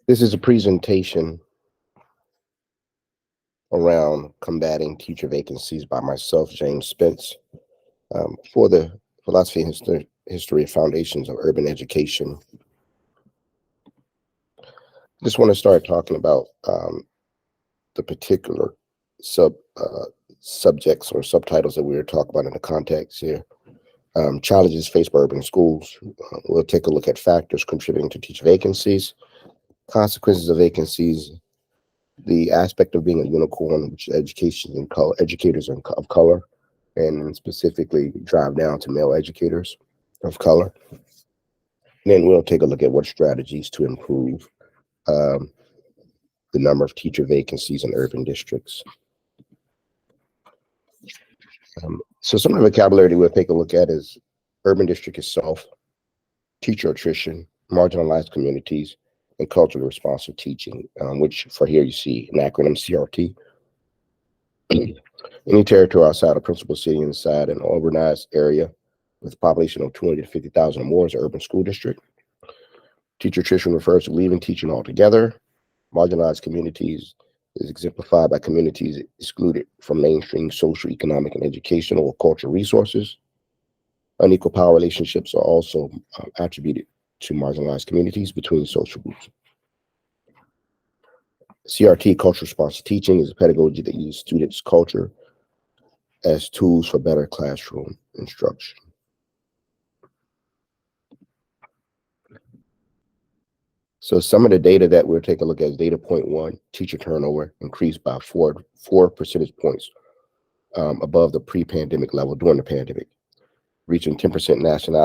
This is a presentation around combating teacher vacancies by myself, James Spence, for the Philosophy and History of Foundations of Urban Education. Just want to start talking about the particular subjects or subtitles that we were talking about in the context here. Challenges faced by urban schools. We'll take a look at factors contributing to teacher vacancies, consequences of vacancies, the aspect of being a unicorn, which is education and color, educators of color, and specifically drive down to male educators of color. And then we'll take a look at what strategies to improve the number of teacher vacancies in urban districts. So some of the vocabulary we'll take a look at is urban district itself, teacher attrition, marginalized communities, and culturally responsive teaching, which for here you see an acronym CRT. Any territory outside a principal city inside an urbanized area with a population of 250,000 or more is an urban school district. Teacher attrition refers to leaving teaching altogether. Marginalized communities is exemplified by communities excluded from mainstream social, economic, and educational or cultural resources. Unequal power relationships are also attributed to marginalized communities between social groups. CRT, cultural responsive teaching, is a pedagogy that uses students' culture as tools for better classroom instruction. So some of the data that we'll take a look at is data point 1, teacher turnover increased by four percentage points above the pre-pandemic level during the pandemic, reaching 10% nationally,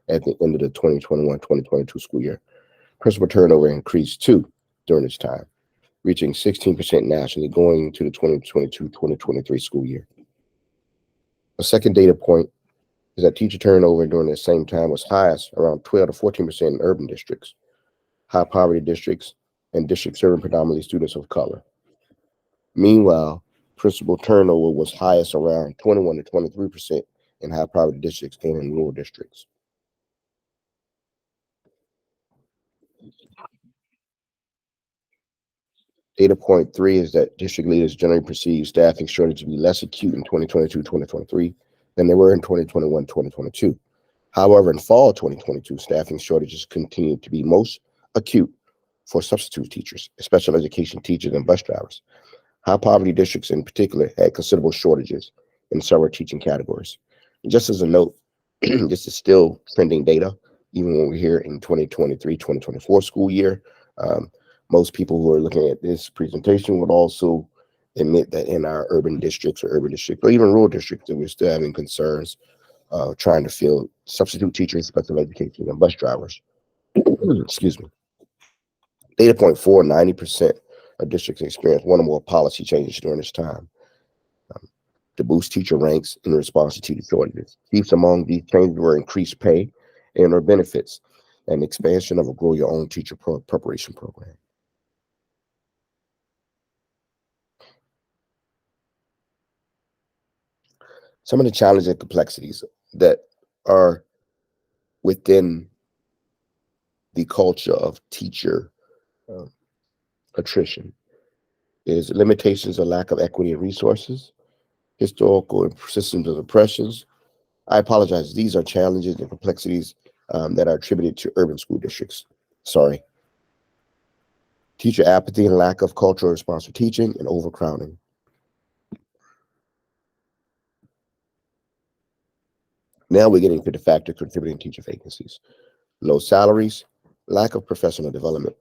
at the end of the 2021-2022 school year. Principal turnover increased too during this time, reaching 16% nationally going to the 2022-2023 school year. A second data point is that teacher turnover during the same time was highest, around 12 to 14% in urban districts, high poverty districts, and districts serving predominantly students of color. Meanwhile, principal turnover was highest, around 21 to 23% in high poverty districts and in rural districts. Data point 3 is that district leaders generally perceive staffing shortage to be less acute in 2022-2023 than they were in 2021-2022. However, in fall 2022, staffing shortages continued to be most acute for substitute teachers, special education teachers, and bus drivers. High poverty districts in particular had considerable shortages in several teaching categories. And just as a note, this is still trending data, even when we're here in 2023-2024 school year. Most people who are looking at this presentation would also admit that in our urban districts or even rural districts, that we're still having concerns trying to fill substitute teachers, special education, and bus drivers. Excuse me. Data point 4, 90% of districts experienced one or more policy changes during this time to boost teacher ranks in response to teacher shortages. Chief among these changes were increased pay and or benefits and expansion of a grow your own teacher preparation program. Some of the challenges and complexities that are within the culture of teacher attrition is limitations or lack of equity and resources, historical and systems of oppressions. I apologize. These are challenges and complexities that are attributed to urban school districts. Sorry. Teacher apathy and lack of cultural responsive teaching and overcrowding. Now we're getting to the factor contributing to teacher vacancies. Low salaries, lack of professional development,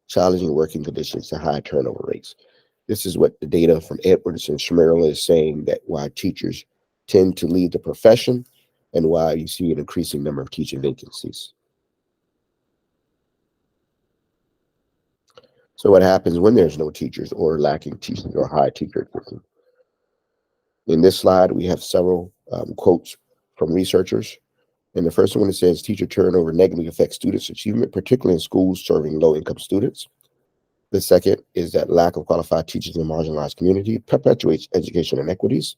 challenging working conditions, and high turnover rates. This is what the data from Edwards and Schmerl is saying, that why teachers tend to leave the profession and why you see an increasing number of teaching vacancies. So what happens when there's no teachers or lacking teachers or high teacher attrition? In this slide, we have several quotes from researchers. And the first one, it says teacher turnover negatively affects students' achievement, particularly in schools serving low-income students. The second is that lack of qualified teachers in a marginalized community perpetuates education inequities.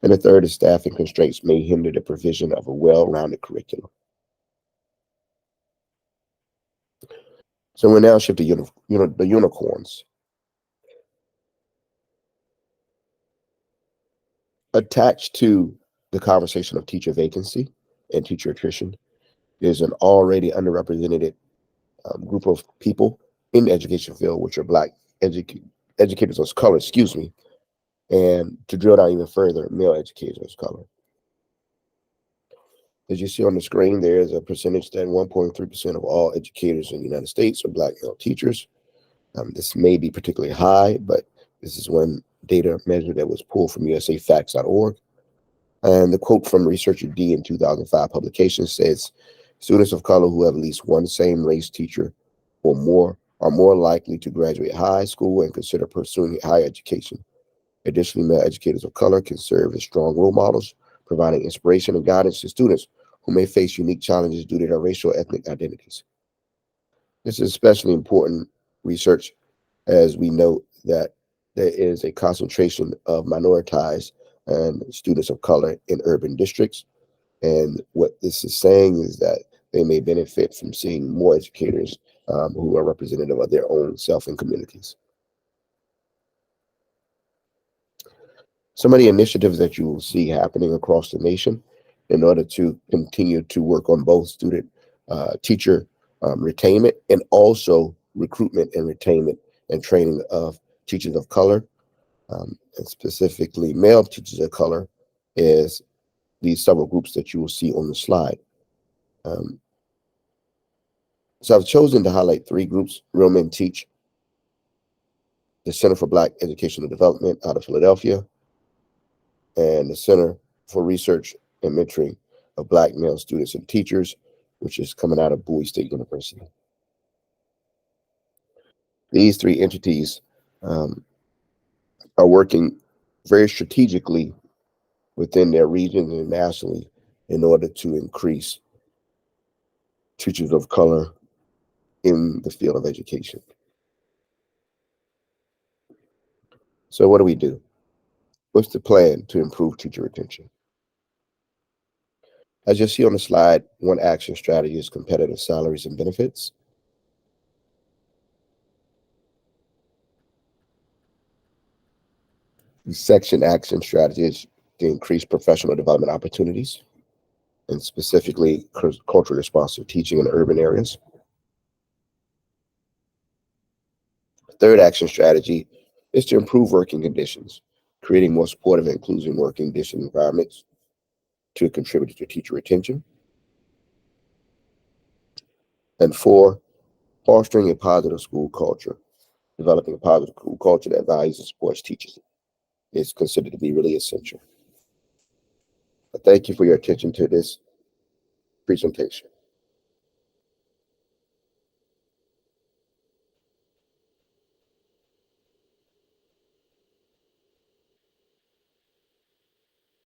And the third is staffing constraints may hinder the provision of a well-rounded curriculum. So we now shift to the unicorns. Attached to the conversation of teacher vacancy and teacher attrition is an already underrepresented group of people in the education field, which are Black educators of color, excuse me, and to drill down even further, male educators of color. As you see on the screen, there is a percentage that 1.3% of all educators in the United States are Black male teachers. This may be particularly high, but this is one data measure that was pulled from usafacts.org. And the quote from researcher D in 2005 publication says, students of color who have at least one same race teacher or more are more likely to graduate high school and consider pursuing higher education. Additionally, male educators of color can serve as strong role models, providing inspiration and guidance to students who may face unique challenges due to their racial or ethnic identities. This is especially important research as we note that there is a concentration of minoritized and students of color in urban districts. And what this is saying is that they may benefit from seeing more educators who are representative of their own self and communities. Some of the initiatives that you will see happening across the nation in order to continue to work on both student teacher retainment and also recruitment and retainment and training of teachers of color, and specifically male teachers of color, is these several groups that you will see on the slide. So I've chosen to highlight three groups: Real Men Teach, the Center for Black Educational Development out of Philadelphia, and the Center for Research and Mentoring of Black Male Students and Teachers, which is coming out of Bowie State University. These three entities are working very strategically within their regions and nationally in order to increase teachers of color in the field of education. So what do we do? What's the plan to improve teacher retention? As you'll see on the slide, one action strategy is competitive salaries and benefits. The section action strategy is to increase professional development opportunities, and specifically culturally responsive teaching in urban areas. Third action strategy is to improve working conditions, creating more supportive and inclusive working condition environments to contribute to teacher retention. And four, fostering a positive school culture. Developing a positive school culture that values and supports teachers is considered to be really essential. Thank you for your attention to this presentation.